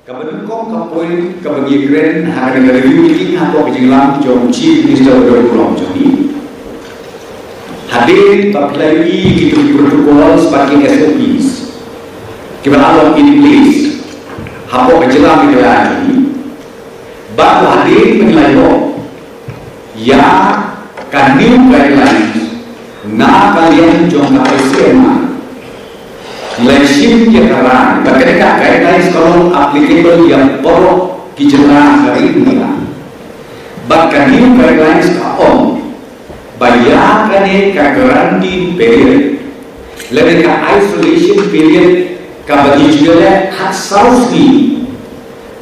Kaban kong kapoy kabagi kren hang review meeting hapo kejinglang jom chief minister Pulau Joni. Hadir paplai gitu protokol sebagai SOPs. Kita alok in place. Hapo kejinglang lagi. Baru hadir penilaian. Ya kan new guidelines na kalian jom KSM. Leadership yang karang, mereka guidelines kalau applicable yang perlu dijelaskan hari ini. Bahkan new guidelines kaum bayarkan ke quarantine period, lebih ke isolation period, ke bagi juga hak sausi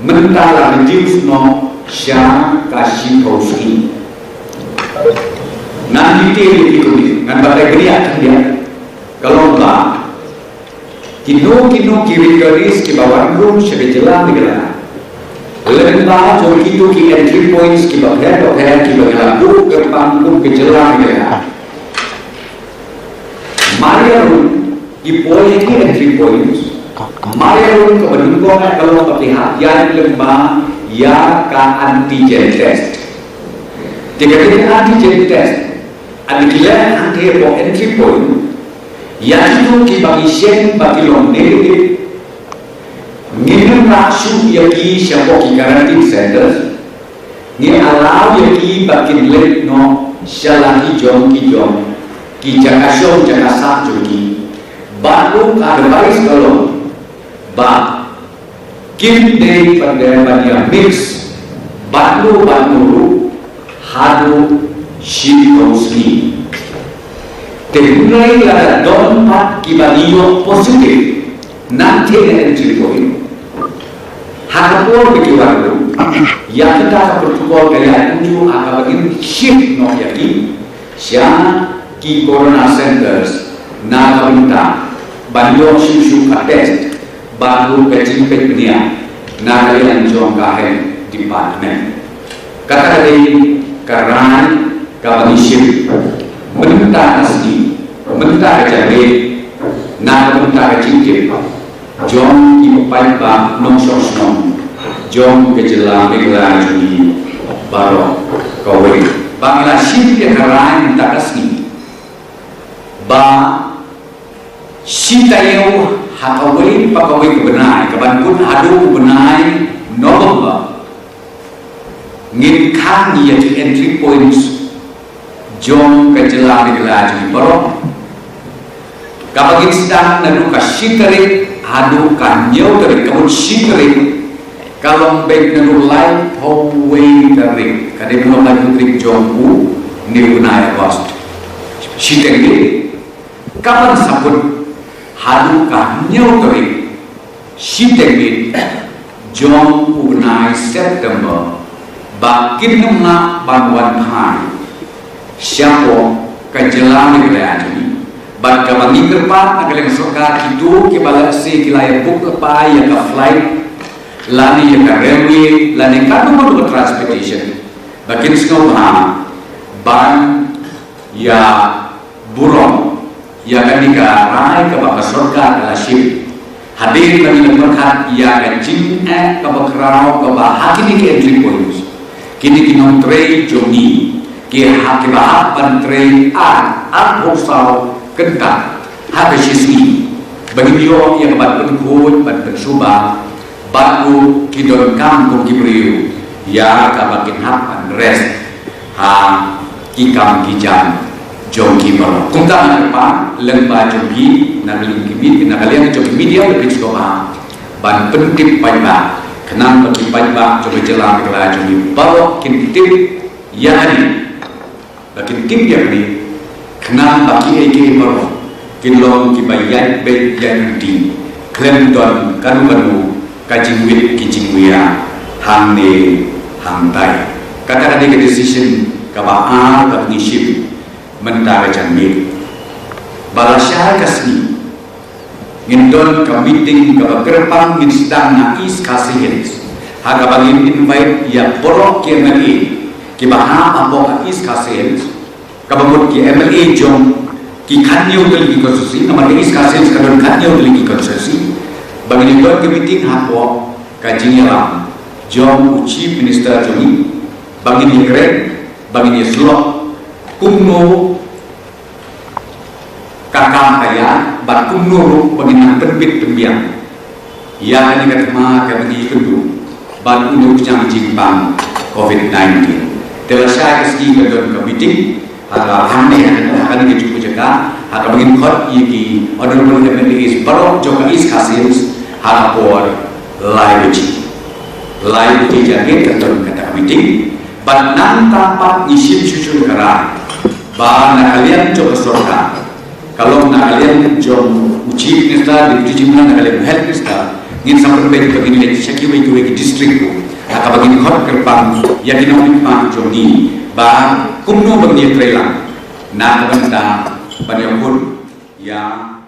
mentala reduce no syam kasih kausi. Nanti dikutip, nanti bagai beriak dia. Kalau enggak kino kiri garis ke bawah room sebagai jalan negara. Lembah jom kito ki entry points ke bawah ke bawah lagu ke panggung ke jalan negara. Maria room di poin ki entry points. Maria room ke bendungan kalau perhatian lembah ya ka antigen test. Jika antigen test, adikila anti entry point. Yang itu kibagi sien bagi long negatif, ngin rasu yaki siapa ki quarantine centers, ngin alau yaki bagi lek no syalahi jom ki jakasong jakasak joki, baru ada baris kalau, kim day pada banyak mix, baru hadu shikauski. Terulai ada dompat kibalio positif nanti entry point. Hakapor begitu yang kita protokol kaya unjuk akan bagi shift no yaki siapa ki corona centers na minta banyo susu test baru kecil dunia na kalian jom kahen department kata dari karena kabagi shift mentah asli, mentah jadi, nak mentah cincin, jom ipai bang nongsos nong, jom kejelang jadi baru kawin. Bangla sih yang kerain tak asli, si tayo hakawin pakawin kebenai, kebangun adu kebenai nolong ngikang ia entry points. Jom kejelang jadi baru. Kapag sedang nadu kasitarik, adu kanyau dari kamu sitarik. Kalau baik nadu live hallway dari, kadang belum lagi trik jomku ni punai cost. Sitarik. Kapan sabun adu kanyau dari sitarik jom punai September. Bakin nama bantuan hari. Siapa kejelang negara ini? Baca bagi kerpa, agar yang suka itu kebalik si kilai book apa yang ke flight, lani yang ke railway, lani kan nomor transportation. Bagian semua ban ya burung, ya kan dikarai ke bawah surga adalah ship. Hadir kami berkat ya kencing ke bawah ke bawah hati ke entry points. Kini kita tray jogi. Kira hakibat pantri hosau kentang habis siswi bagi dia yang berpengkut bersuba baru kidon kampung kibriu ya kabakin hapan rest kikam kijam jongki baru kuntang apa lembah jongki nageling kimit nagalian jongki media lebih coba ban pentip paiba kenang pentip paiba coba jelang kelah jongki baru kintip ya hari lakin tim yang ni kenal bagi eke baru kilong kibayat baik yang di klaim don kanu kajingwit kijingwia hangne hangtai kata ada ke decision kabaa partnership mentara janmit balasya kasni ngindon ka meeting ka kerpang ngin sedang na is kasihins haga bagi invite ya borok KMLA kibaha ambo ka is kasihins kabamut ki MLA jom ki kanyo dali konstitusi nama is kasihins kadon kanyo dali konstitusi bagi nikot ke meeting hapo kajinya jom Chief Minister Joni bagi ni keren bagi ni slot kumno kakam kaya bat kumno bagi nak terbit tembiang ya ni katma kami kendu ban untuk jang jimpang COVID-19 terasa keski kedon committee ada hamne akan kita jaga akan bagi khot iki honorable MLA is barok joka is Kasils harapor live jaga kedon kata committee ban nang tampak isim susun kara ba na kalian coba sorga kalau na kalian jom Chief Minister Deputy Chief Minister na kalian Health Minister ngin sampai begini legislatif itu di distrik akan bagi khot kerpang yang dinamik pang jom ni ba kumno bagi trailer na benda banyak pun yang